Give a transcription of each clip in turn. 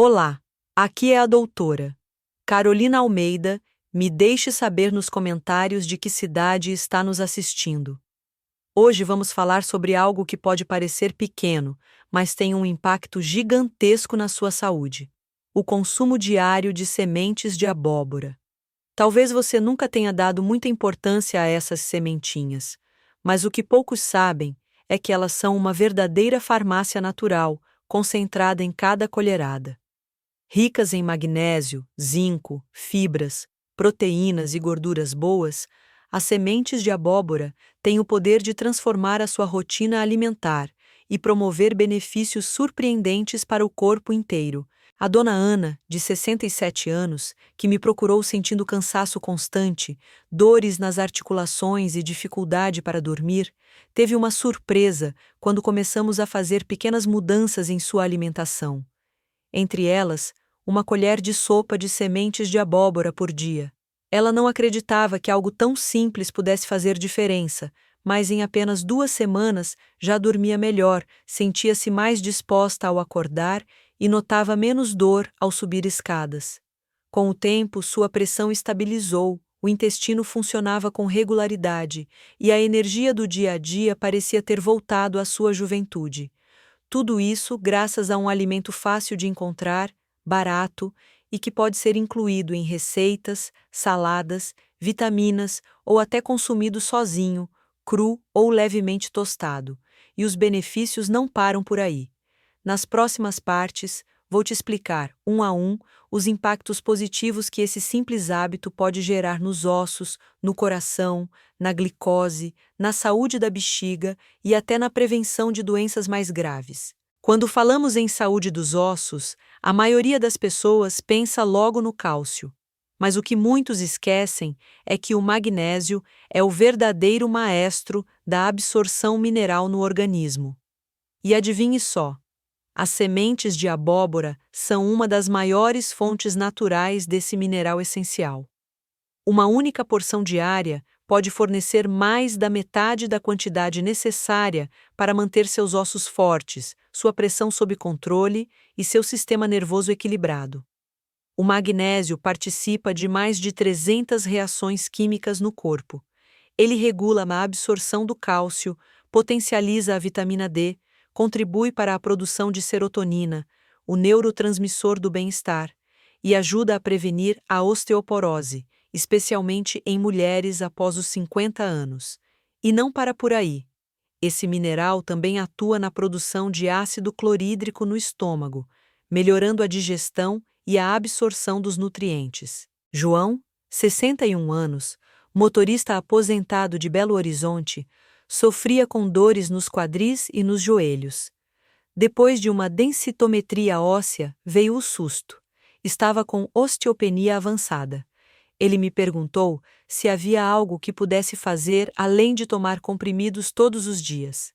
Olá, aqui é a doutora Carolina Almeida. Me deixe saber nos comentários de que cidade está nos assistindo. Hoje vamos falar sobre algo que pode parecer pequeno, mas tem um impacto gigantesco na sua saúde: o consumo diário de sementes de abóbora. Talvez você nunca tenha dado muita importância a essas sementinhas, mas o que poucos sabem é que elas são uma verdadeira farmácia natural, concentrada em cada colherada. Ricas em magnésio, zinco, fibras, proteínas e gorduras boas, as sementes de abóbora têm o poder de transformar a sua rotina alimentar e promover benefícios surpreendentes para o corpo inteiro. A dona Ana, de 67 anos, que me procurou sentindo cansaço constante, dores nas articulações e dificuldade para dormir, teve uma surpresa quando começamos a fazer pequenas mudanças em sua alimentação. Entre elas, uma colher de sopa de sementes de abóbora por dia. Ela não acreditava que algo tão simples pudesse fazer diferença, mas em apenas 2 semanas já dormia melhor, sentia-se mais disposta ao acordar e notava menos dor ao subir escadas. Com o tempo, sua pressão estabilizou, o intestino funcionava com regularidade e a energia do dia a dia parecia ter voltado à sua juventude. Tudo isso graças a um alimento fácil de encontrar, barato e que pode ser incluído em receitas, saladas, vitaminas ou até consumido sozinho, cru ou levemente tostado. E os benefícios não param por aí. Nas próximas partes, vou te explicar, um a um, os impactos positivos que esse simples hábito pode gerar nos ossos, no coração, na glicose, na saúde da bexiga e até na prevenção de doenças mais graves. Quando falamos em saúde dos ossos, a maioria das pessoas pensa logo no cálcio. Mas o que muitos esquecem é que o magnésio é o verdadeiro maestro da absorção mineral no organismo. E adivinhe só, as sementes de abóbora são uma das maiores fontes naturais desse mineral essencial. Uma única porção diária pode fornecer mais da metade da quantidade necessária para manter seus ossos fortes, sua pressão sob controle e seu sistema nervoso equilibrado. O magnésio participa de mais de 300 reações químicas no corpo. Ele regula a absorção do cálcio, potencializa a vitamina D, contribui para a produção de serotonina, o neurotransmissor do bem-estar, e ajuda a prevenir a osteoporose, especialmente em mulheres após os 50 anos. E não para por aí. Esse mineral também atua na produção de ácido clorídrico no estômago, melhorando a digestão e a absorção dos nutrientes. João, 61 anos, motorista aposentado de Belo Horizonte, sofria com dores nos quadris e nos joelhos. Depois de uma densitometria óssea, veio o susto. Estava com osteopenia avançada. Ele me perguntou se havia algo que pudesse fazer além de tomar comprimidos todos os dias.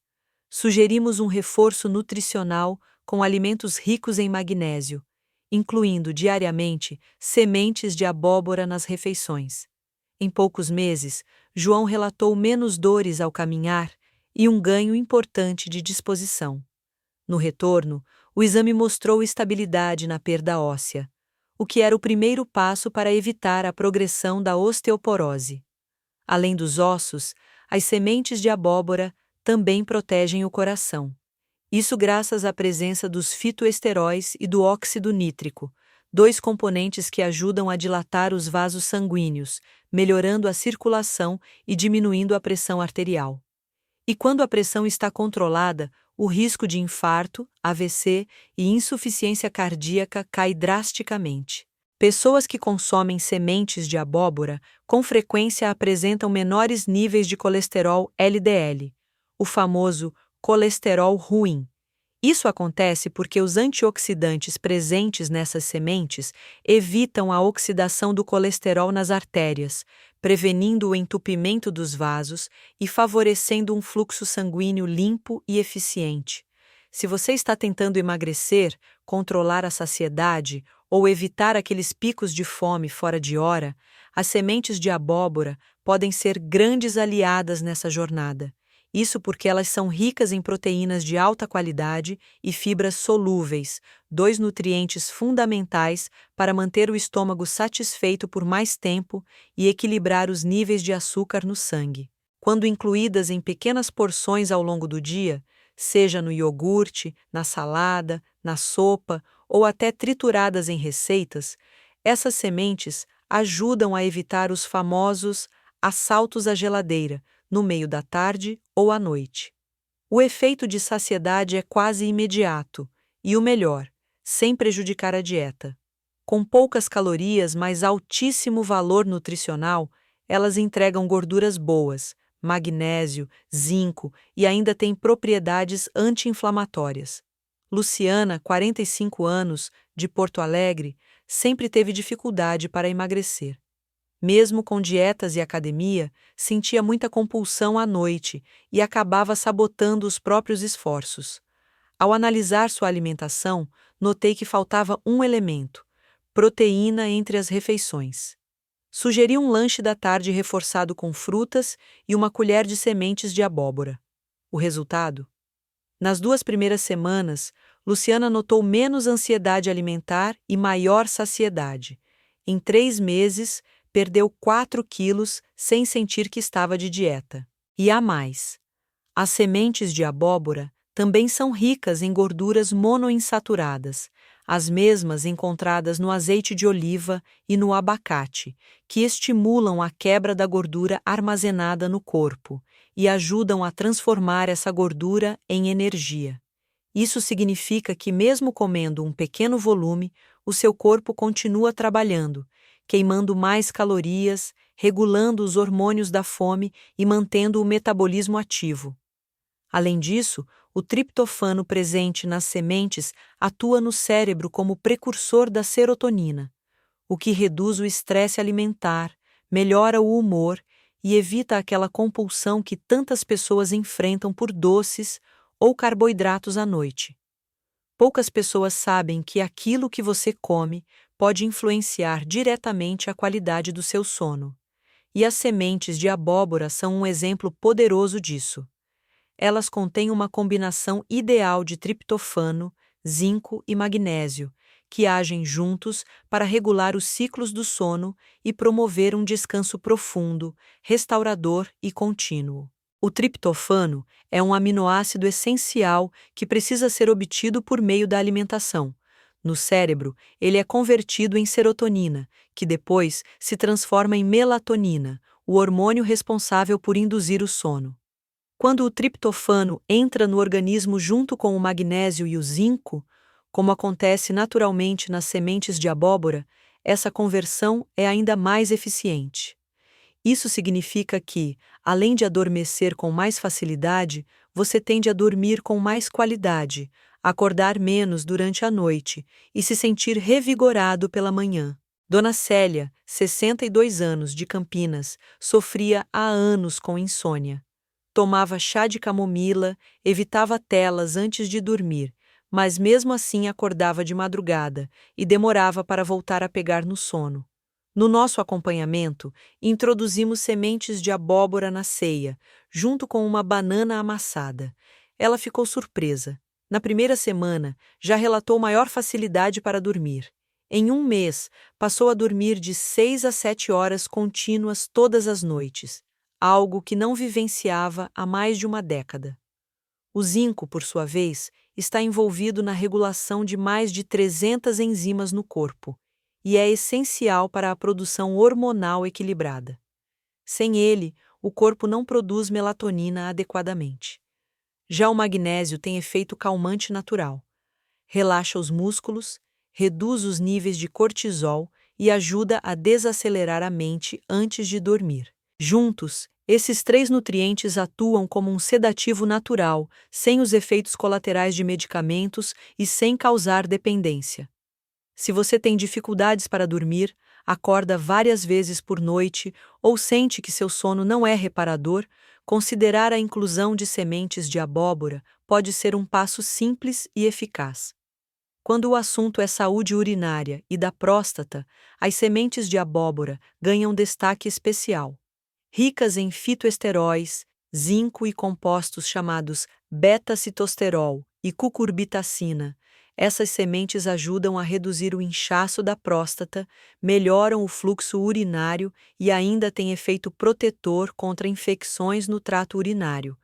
Sugerimos um reforço nutricional com alimentos ricos em magnésio, incluindo diariamente sementes de abóbora nas refeições. Em poucos meses, João relatou menos dores ao caminhar e um ganho importante de disposição. No retorno, o exame mostrou estabilidade na perda óssea, o que era o primeiro passo para evitar a progressão da osteoporose. Além dos ossos, as sementes de abóbora também protegem o coração. Isso graças à presença dos fitoesteróis e do óxido nítrico, dois componentes que ajudam a dilatar os vasos sanguíneos, melhorando a circulação e diminuindo a pressão arterial. E quando a pressão está controlada, o risco de infarto, AVC e insuficiência cardíaca cai drasticamente. Pessoas que consomem sementes de abóbora com frequência apresentam menores níveis de colesterol LDL, o famoso colesterol ruim. Isso acontece porque os antioxidantes presentes nessas sementes evitam a oxidação do colesterol nas artérias, prevenindo o entupimento dos vasos e favorecendo um fluxo sanguíneo limpo e eficiente. Se você está tentando emagrecer, controlar a saciedade ou evitar aqueles picos de fome fora de hora, as sementes de abóbora podem ser grandes aliadas nessa jornada. Isso porque elas são ricas em proteínas de alta qualidade e fibras solúveis, dois nutrientes fundamentais para manter o estômago satisfeito por mais tempo e equilibrar os níveis de açúcar no sangue. Quando incluídas em pequenas porções ao longo do dia, seja no iogurte, na salada, na sopa ou até trituradas em receitas, essas sementes ajudam a evitar os famosos assaltos à geladeira no meio da tarde ou à noite. O efeito de saciedade é quase imediato e, o melhor, sem prejudicar a dieta. Com poucas calorias, mas altíssimo valor nutricional, elas entregam gorduras boas, magnésio, zinco e ainda têm propriedades anti-inflamatórias. Luciana, 45 anos, de Porto Alegre, sempre teve dificuldade para emagrecer. Mesmo com dietas e academia, sentia muita compulsão à noite e acabava sabotando os próprios esforços. Ao analisar sua alimentação, notei que faltava um elemento: proteína entre as refeições. Sugeri um lanche da tarde reforçado com frutas e uma colher de sementes de abóbora. O resultado? Nas 2 primeiras semanas, Luciana notou menos ansiedade alimentar e maior saciedade. Em 3 meses, perdeu 4 quilos sem sentir que estava de dieta. E há mais. As sementes de abóbora também são ricas em gorduras monoinsaturadas, as mesmas encontradas no azeite de oliva e no abacate, que estimulam a quebra da gordura armazenada no corpo e ajudam a transformar essa gordura em energia. Isso significa que, mesmo comendo um pequeno volume, o seu corpo continua trabalhando, queimando mais calorias, regulando os hormônios da fome e mantendo o metabolismo ativo. Além disso, o triptofano presente nas sementes atua no cérebro como precursor da serotonina, o que reduz o estresse alimentar, melhora o humor e evita aquela compulsão que tantas pessoas enfrentam por doces ou carboidratos à noite. Poucas pessoas sabem que aquilo que você come pode influenciar diretamente a qualidade do seu sono. E as sementes de abóbora são um exemplo poderoso disso. Elas contêm uma combinação ideal de triptofano, zinco e magnésio, que agem juntos para regular os ciclos do sono e promover um descanso profundo, restaurador e contínuo. O triptofano é um aminoácido essencial que precisa ser obtido por meio da alimentação. No cérebro, ele é convertido em serotonina, que depois se transforma em melatonina, o hormônio responsável por induzir o sono. Quando o triptofano entra no organismo junto com o magnésio e o zinco, como acontece naturalmente nas sementes de abóbora, essa conversão é ainda mais eficiente. Isso significa que, além de adormecer com mais facilidade, você tende a dormir com mais qualidade, acordar menos durante a noite e se sentir revigorado pela manhã. Dona Célia, 62 anos, de Campinas, sofria há anos com insônia. Tomava chá de camomila, evitava telas antes de dormir, mas mesmo assim acordava de madrugada e demorava para voltar a pegar no sono. No nosso acompanhamento, introduzimos sementes de abóbora na ceia, junto com uma banana amassada. Ela ficou surpresa. Na primeira semana, já relatou maior facilidade para dormir. Em 1 mês, passou a dormir de 6 a 7 horas contínuas todas as noites, algo que não vivenciava há mais de uma década. O zinco, por sua vez, está envolvido na regulação de mais de 300 enzimas no corpo e é essencial para a produção hormonal equilibrada. Sem ele, o corpo não produz melatonina adequadamente. Já o magnésio tem efeito calmante natural. Relaxa os músculos, reduz os níveis de cortisol e ajuda a desacelerar a mente antes de dormir. Juntos, esses 3 nutrientes atuam como um sedativo natural, sem os efeitos colaterais de medicamentos e sem causar dependência. Se você tem dificuldades para dormir, acorda várias vezes por noite ou sente que seu sono não é reparador, considerar a inclusão de sementes de abóbora pode ser um passo simples e eficaz. Quando o assunto é saúde urinária e da próstata, as sementes de abóbora ganham destaque especial. Ricas em fitoesteróis, zinco e compostos chamados beta-citosterol e cucurbitacina. Essas sementes ajudam a reduzir o inchaço da próstata, melhoram o fluxo urinário e ainda têm efeito protetor contra infecções no trato urinário.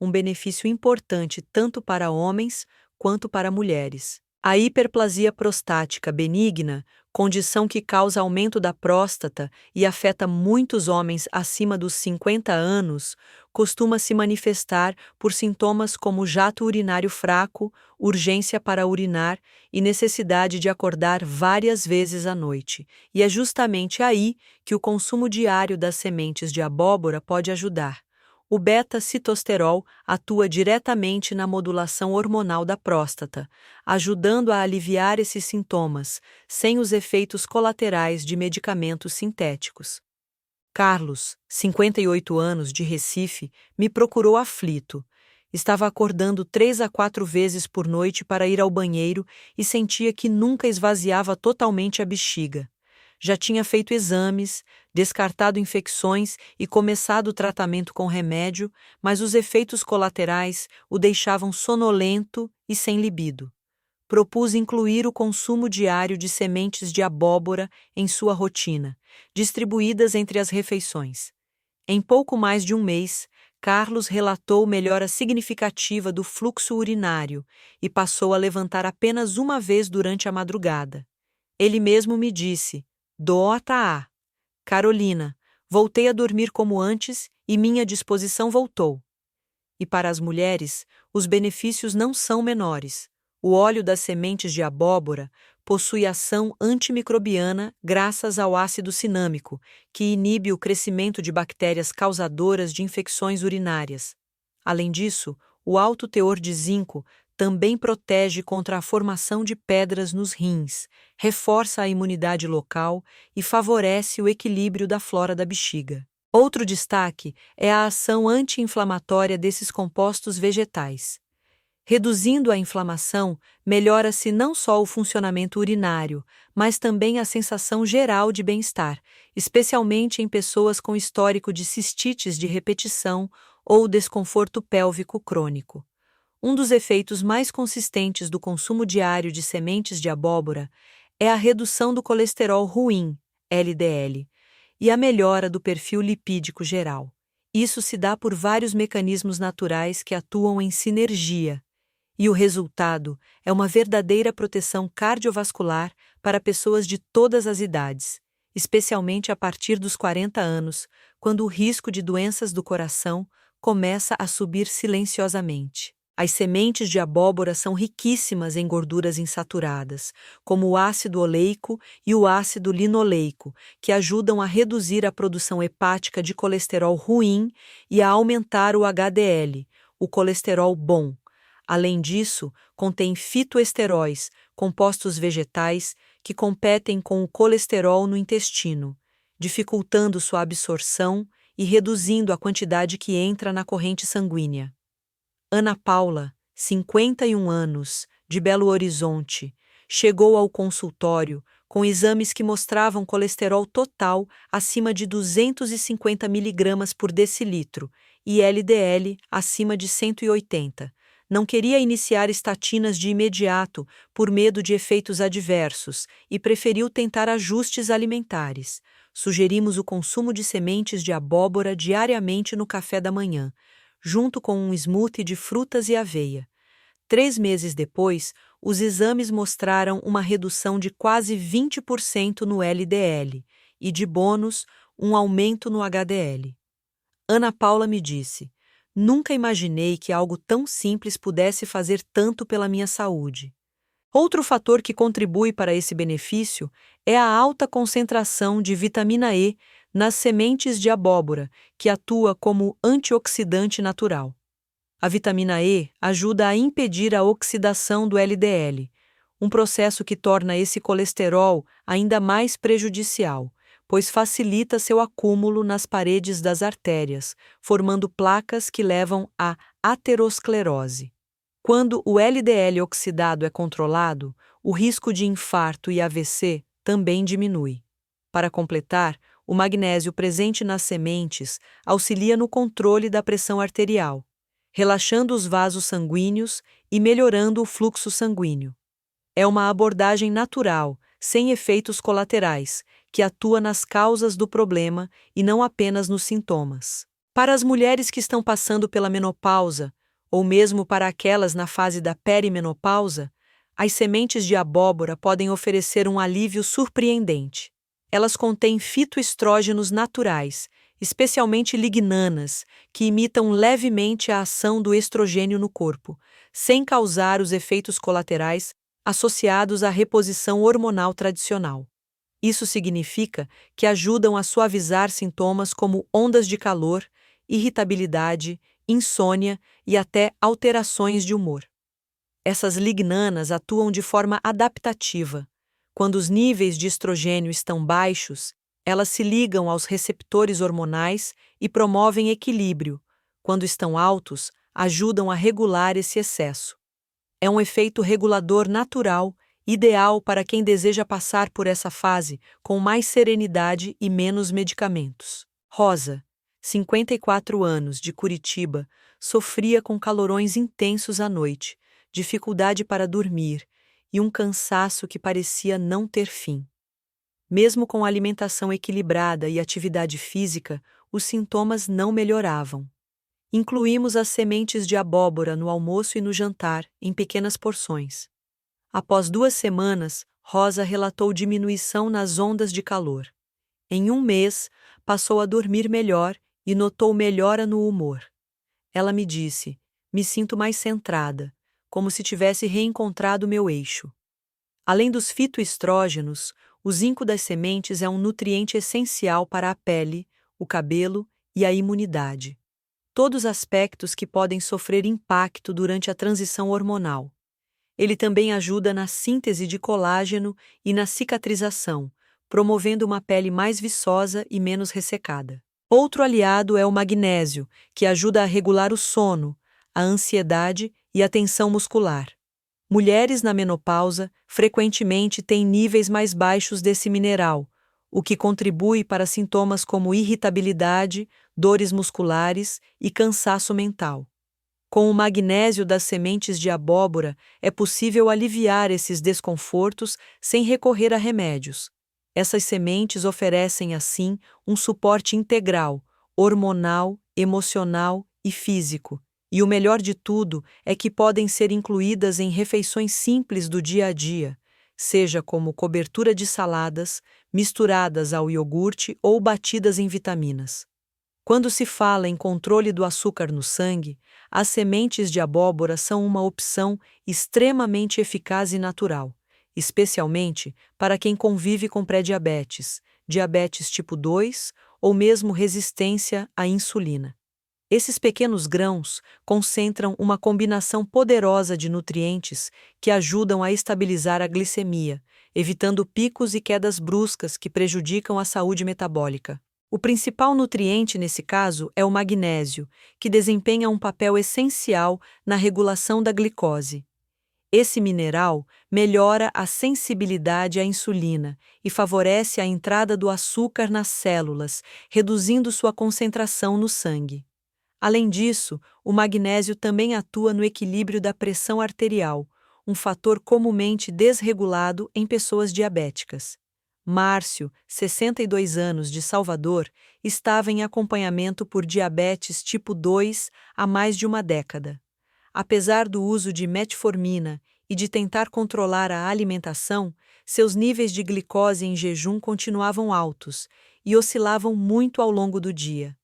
Um benefício importante tanto para homens quanto para mulheres. A hiperplasia prostática benigna, condição que causa aumento da próstata e afeta muitos homens acima dos 50 anos, costuma se manifestar por sintomas como jato urinário fraco, urgência para urinar e necessidade de acordar várias vezes à noite. E é justamente aí que o consumo diário das sementes de abóbora pode ajudar. O beta-citosterol atua diretamente na modulação hormonal da próstata, ajudando a aliviar esses sintomas, sem os efeitos colaterais de medicamentos sintéticos. Carlos, 58 anos, de Recife, me procurou aflito. Estava acordando 3 a 4 vezes por noite para ir ao banheiro e sentia que nunca esvaziava totalmente a bexiga. Já tinha feito exames, descartado infecções e começado o tratamento com remédio, mas os efeitos colaterais o deixavam sonolento e sem libido. Propus incluir o consumo diário de sementes de abóbora em sua rotina, distribuídas entre as refeições. Em pouco mais de um mês, Carlos relatou melhora significativa do fluxo urinário e passou a levantar apenas uma vez durante a madrugada. Ele mesmo me disse: "Dota. Carolina, voltei a dormir como antes e minha disposição voltou." E para as mulheres, os benefícios não são menores. O óleo das sementes de abóbora possui ação antimicrobiana graças ao ácido cinâmico, que inibe o crescimento de bactérias causadoras de infecções urinárias. Além disso, o alto teor de zinco também protege contra a formação de pedras nos rins, reforça a imunidade local e favorece o equilíbrio da flora da bexiga. Outro destaque é a ação anti-inflamatória desses compostos vegetais. Reduzindo a inflamação, melhora-se não só o funcionamento urinário, mas também a sensação geral de bem-estar, especialmente em pessoas com histórico de cistites de repetição ou desconforto pélvico crônico. Um dos efeitos mais consistentes do consumo diário de sementes de abóbora é a redução do colesterol ruim, LDL, e a melhora do perfil lipídico geral. Isso se dá por vários mecanismos naturais que atuam em sinergia, e o resultado é uma verdadeira proteção cardiovascular para pessoas de todas as idades, especialmente a partir dos 40 anos, quando o risco de doenças do coração começa a subir silenciosamente. As sementes de abóbora são riquíssimas em gorduras insaturadas, como o ácido oleico e o ácido linoleico, que ajudam a reduzir a produção hepática de colesterol ruim e a aumentar o HDL, o colesterol bom. Além disso, contém fitoesteróis, compostos vegetais que competem com o colesterol no intestino, dificultando sua absorção e reduzindo a quantidade que entra na corrente sanguínea. Ana Paula, 51 anos, de Belo Horizonte, chegou ao consultório com exames que mostravam colesterol total acima de 250 mg por decilitro e LDL acima de 180. Não queria iniciar estatinas de imediato por medo de efeitos adversos e preferiu tentar ajustes alimentares. Sugerimos o consumo de sementes de abóbora diariamente no café da manhã, junto com um smoothie de frutas e aveia. 3 meses depois, os exames mostraram uma redução de quase 20% no LDL e, de bônus, um aumento no HDL. Ana Paula me disse: "Nunca imaginei que algo tão simples pudesse fazer tanto pela minha saúde." Outro fator que contribui para esse benefício é a alta concentração de vitamina E nas sementes de abóbora, que atua como antioxidante natural. A vitamina E ajuda a impedir a oxidação do LDL, um processo que torna esse colesterol ainda mais prejudicial, pois facilita seu acúmulo nas paredes das artérias, formando placas que levam à aterosclerose. Quando o LDL oxidado é controlado, o risco de infarto e AVC também diminui. Para completar, O magnésio presente nas sementes auxilia no controle da pressão arterial, relaxando os vasos sanguíneos e melhorando o fluxo sanguíneo. É uma abordagem natural, sem efeitos colaterais, que atua nas causas do problema e não apenas nos sintomas. Para as mulheres que estão passando pela menopausa, ou mesmo para aquelas na fase da perimenopausa, as sementes de abóbora podem oferecer um alívio surpreendente. Elas contêm fitoestrógenos naturais, especialmente lignanas, que imitam levemente a ação do estrogênio no corpo, sem causar os efeitos colaterais associados à reposição hormonal tradicional. Isso significa que ajudam a suavizar sintomas como ondas de calor, irritabilidade, insônia e até alterações de humor. Essas lignanas atuam de forma adaptativa. Quando os níveis de estrogênio estão baixos, elas se ligam aos receptores hormonais e promovem equilíbrio. Quando estão altos, ajudam a regular esse excesso. É um efeito regulador natural, ideal para quem deseja passar por essa fase com mais serenidade e menos medicamentos. Rosa, 54 anos, de Curitiba, sofria com calorões intensos à noite, dificuldade para dormir e um cansaço que parecia não ter fim. Mesmo com alimentação equilibrada e atividade física, os sintomas não melhoravam. Incluímos as sementes de abóbora no almoço e no jantar, em pequenas porções. Após 2 semanas, Rosa relatou diminuição nas ondas de calor. Em 1 mês, passou a dormir melhor e notou melhora no humor. Ela me disse: "Me sinto mais centrada, como se tivesse reencontrado meu eixo." Além dos fitoestrógenos, o zinco das sementes é um nutriente essencial para a pele, o cabelo e a imunidade. Todos aspectos que podem sofrer impacto durante a transição hormonal. Ele também ajuda na síntese de colágeno e na cicatrização, promovendo uma pele mais viçosa e menos ressecada. Outro aliado é o magnésio, que ajuda a regular o sono, a ansiedade e a tensão muscular. Mulheres na menopausa frequentemente têm níveis mais baixos desse mineral, o que contribui para sintomas como irritabilidade, dores musculares e cansaço mental. Com o magnésio das sementes de abóbora, é possível aliviar esses desconfortos sem recorrer a remédios. Essas sementes oferecem, assim, um suporte integral, hormonal, emocional e físico. E o melhor de tudo é que podem ser incluídas em refeições simples do dia a dia, seja como cobertura de saladas, misturadas ao iogurte ou batidas em vitaminas. Quando se fala em controle do açúcar no sangue, as sementes de abóbora são uma opção extremamente eficaz e natural, especialmente para quem convive com pré-diabetes, diabetes tipo 2 ou mesmo resistência à insulina. Esses pequenos grãos concentram uma combinação poderosa de nutrientes que ajudam a estabilizar a glicemia, evitando picos e quedas bruscas que prejudicam a saúde metabólica. O principal nutriente nesse caso é o magnésio, que desempenha um papel essencial na regulação da glicose. Esse mineral melhora a sensibilidade à insulina e favorece a entrada do açúcar nas células, reduzindo sua concentração no sangue. Além disso, o magnésio também atua no equilíbrio da pressão arterial, um fator comumente desregulado em pessoas diabéticas. Márcio, 62 anos, de Salvador, estava em acompanhamento por diabetes tipo 2 há mais de uma década. Apesar do uso de metformina e de tentar controlar a alimentação, seus níveis de glicose em jejum continuavam altos e oscilavam muito ao longo do dia.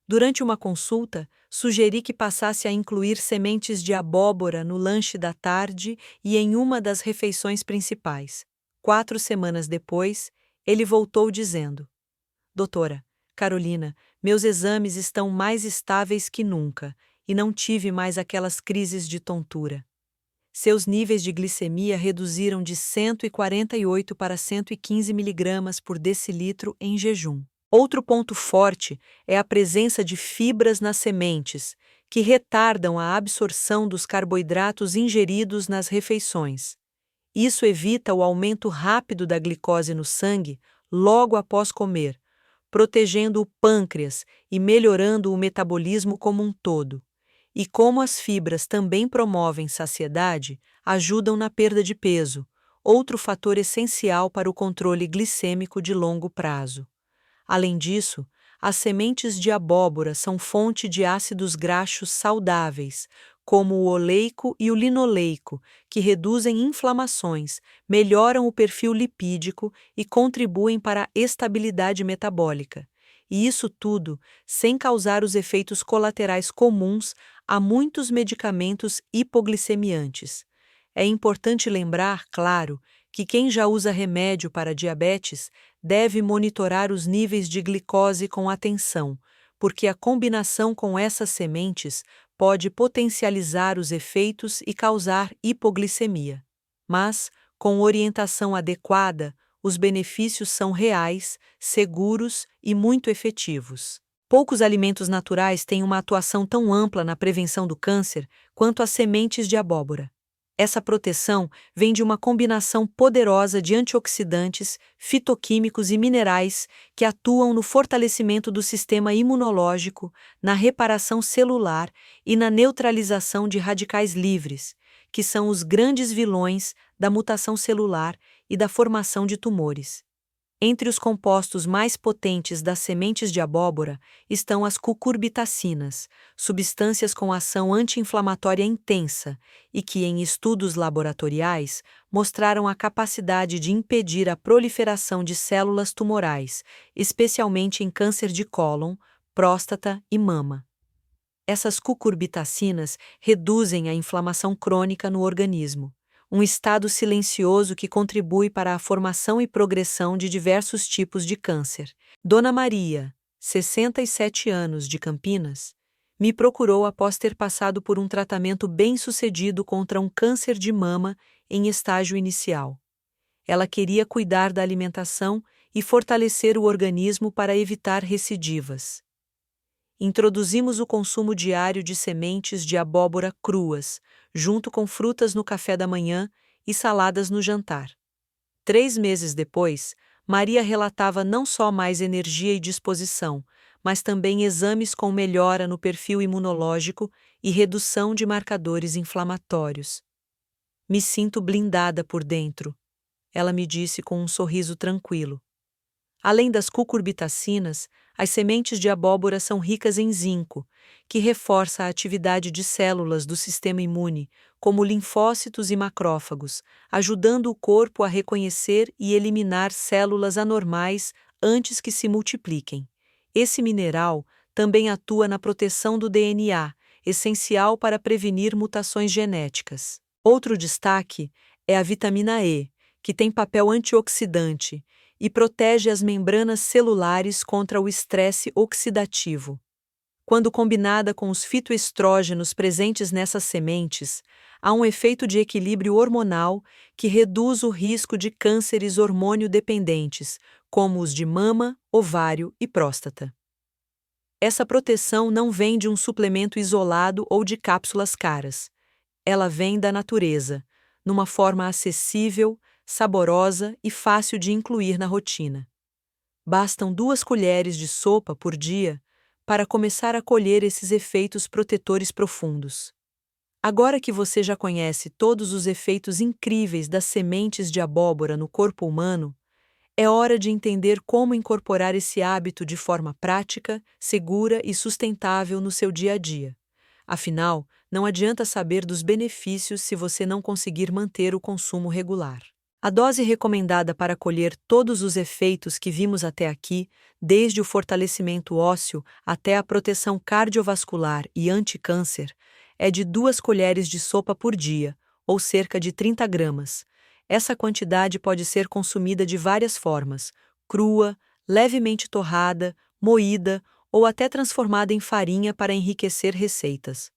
Durante uma consulta, sugeri que passasse a incluir sementes de abóbora no lanche da tarde e em uma das refeições principais. 4 semanas depois, ele voltou dizendo: "Doutora Carolina, meus exames estão mais estáveis que nunca e não tive mais aquelas crises de tontura." Seus níveis de glicemia reduziram de 148 para 115 mg por decilitro em jejum. Outro ponto forte é a presença de fibras nas sementes, que retardam a absorção dos carboidratos ingeridos nas refeições. Isso evita o aumento rápido da glicose no sangue logo após comer, protegendo o pâncreas e melhorando o metabolismo como um todo. E como as fibras também promovem saciedade, ajudam na perda de peso, outro fator essencial para o controle glicêmico de longo prazo. Além disso, as sementes de abóbora são fonte de ácidos graxos saudáveis, como o oleico e o linoleico, que reduzem inflamações, melhoram o perfil lipídico e contribuem para a estabilidade metabólica. E isso tudo sem causar os efeitos colaterais comuns a muitos medicamentos hipoglicemiantes. É importante lembrar, claro, que quem já usa remédio para diabetes deve monitorar os níveis de glicose com atenção, porque a combinação com essas sementes pode potencializar os efeitos e causar hipoglicemia. Mas, com orientação adequada, os benefícios são reais, seguros e muito efetivos. Poucos alimentos naturais têm uma atuação tão ampla na prevenção do câncer quanto as sementes de abóbora. Essa proteção vem de uma combinação poderosa de antioxidantes, fitoquímicos e minerais que atuam no fortalecimento do sistema imunológico, na reparação celular e na neutralização de radicais livres, que são os grandes vilões da mutação celular e da formação de tumores. Entre os compostos mais potentes das sementes de abóbora estão as cucurbitacinas, substâncias com ação anti-inflamatória intensa e que, em estudos laboratoriais, mostraram a capacidade de impedir a proliferação de células tumorais, especialmente em câncer de cólon, próstata e mama. Essas cucurbitacinas reduzem a inflamação crônica no organismo, um estado silencioso que contribui para a formação e progressão de diversos tipos de câncer. Dona Maria, 67 anos, de Campinas, me procurou após ter passado por um tratamento bem-sucedido contra um câncer de mama em estágio inicial. Ela queria cuidar da alimentação e fortalecer o organismo para evitar recidivas. Introduzimos o consumo diário de sementes de abóbora cruas, junto com frutas no café da manhã e saladas no jantar. 3 meses depois, Maria relatava não só mais energia e disposição, mas também exames com melhora no perfil imunológico e redução de marcadores inflamatórios. Me sinto blindada por dentro, ela me disse com um sorriso tranquilo. Além das cucurbitacinas, as sementes de abóbora são ricas em zinco, que reforça a atividade de células do sistema imune, como linfócitos e macrófagos, ajudando o corpo a reconhecer e eliminar células anormais antes que se multipliquem. Esse mineral também atua na proteção do DNA, essencial para prevenir mutações genéticas. Outro destaque é a vitamina E, que tem papel antioxidante e protege as membranas celulares contra o estresse oxidativo. Quando combinada com os fitoestrógenos presentes nessas sementes, há um efeito de equilíbrio hormonal que reduz o risco de cânceres hormônio-dependentes, como os de mama, ovário e próstata. Essa proteção não vem de um suplemento isolado ou de cápsulas caras. Ela vem da natureza, numa forma acessível, saborosa e fácil de incluir na rotina. Bastam 2 colheres de sopa por dia para começar a colher esses efeitos protetores profundos. Agora que você já conhece todos os efeitos incríveis das sementes de abóbora no corpo humano, é hora de entender como incorporar esse hábito de forma prática, segura e sustentável no seu dia a dia. Afinal, não adianta saber dos benefícios se você não conseguir manter o consumo regular. A dose recomendada para colher todos os efeitos que vimos até aqui, desde o fortalecimento ósseo até a proteção cardiovascular e anticâncer, é de 2 colheres de sopa por dia, ou cerca de 30 gramas. Essa quantidade pode ser consumida de várias formas: crua, levemente torrada, moída ou até transformada em farinha para enriquecer receitas.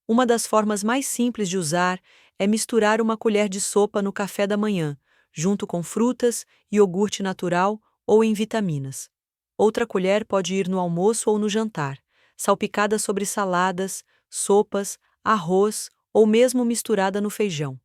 Uma das formas mais simples de usar é misturar 1 colher de sopa no café da manhã, junto com frutas, iogurte natural ou em vitaminas. Outra colher pode ir no almoço ou no jantar, salpicada sobre saladas, sopas, arroz ou mesmo misturada no feijão.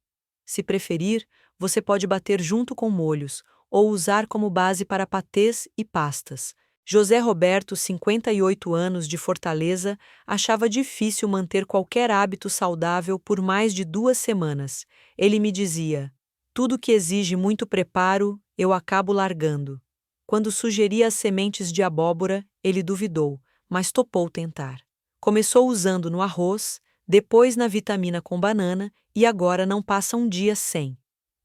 Se preferir, você pode bater junto com molhos ou usar como base para patês e pastas. José Roberto, 58 anos, de Fortaleza, achava difícil manter qualquer hábito saudável por mais de 2 semanas. Ele me dizia: tudo que exige muito preparo, eu acabo largando. Quando sugeri as sementes de abóbora, ele duvidou, mas topou tentar. Começou usando no arroz, depois na vitamina com banana e agora não passa um dia sem.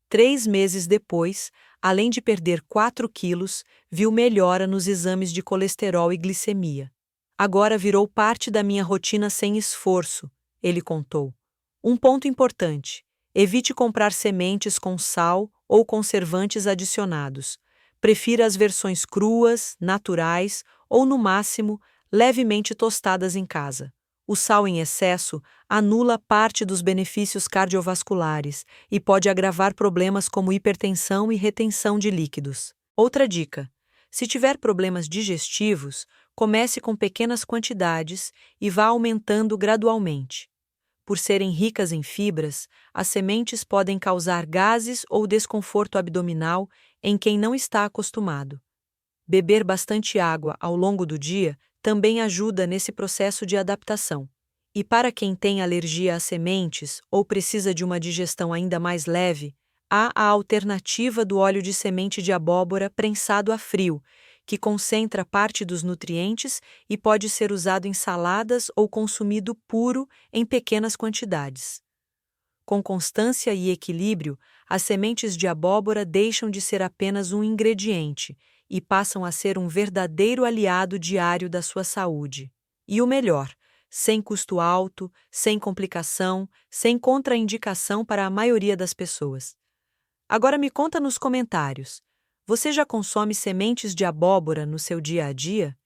3 meses depois, além de perder 4 quilos, viu melhora nos exames de colesterol e glicemia. Agora virou parte da minha rotina sem esforço, ele contou. Um ponto importante: evite comprar sementes com sal ou conservantes adicionados. Prefira as versões cruas, naturais ou, no máximo, levemente tostadas em casa. O sal em excesso anula parte dos benefícios cardiovasculares e pode agravar problemas como hipertensão e retenção de líquidos. Outra dica: se tiver problemas digestivos, comece com pequenas quantidades e vá aumentando gradualmente. Por serem ricas em fibras, as sementes podem causar gases ou desconforto abdominal em quem não está acostumado. Beber bastante água ao longo do dia também ajuda nesse processo de adaptação. E para quem tem alergia às sementes ou precisa de uma digestão ainda mais leve, há a alternativa do óleo de semente de abóbora prensado a frio, que concentra parte dos nutrientes e pode ser usado em saladas ou consumido puro em pequenas quantidades. Com constância e equilíbrio, as sementes de abóbora deixam de ser apenas um ingrediente e passam a ser um verdadeiro aliado diário da sua saúde. E o melhor, sem custo alto, sem complicação, sem contraindicação para a maioria das pessoas. Agora me conta nos comentários: você já consome sementes de abóbora no seu dia a dia?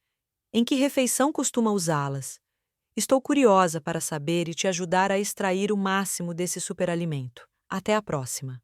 Em que refeição costuma usá-las? Estou curiosa para saber e te ajudar a extrair o máximo desse superalimento. Até a próxima!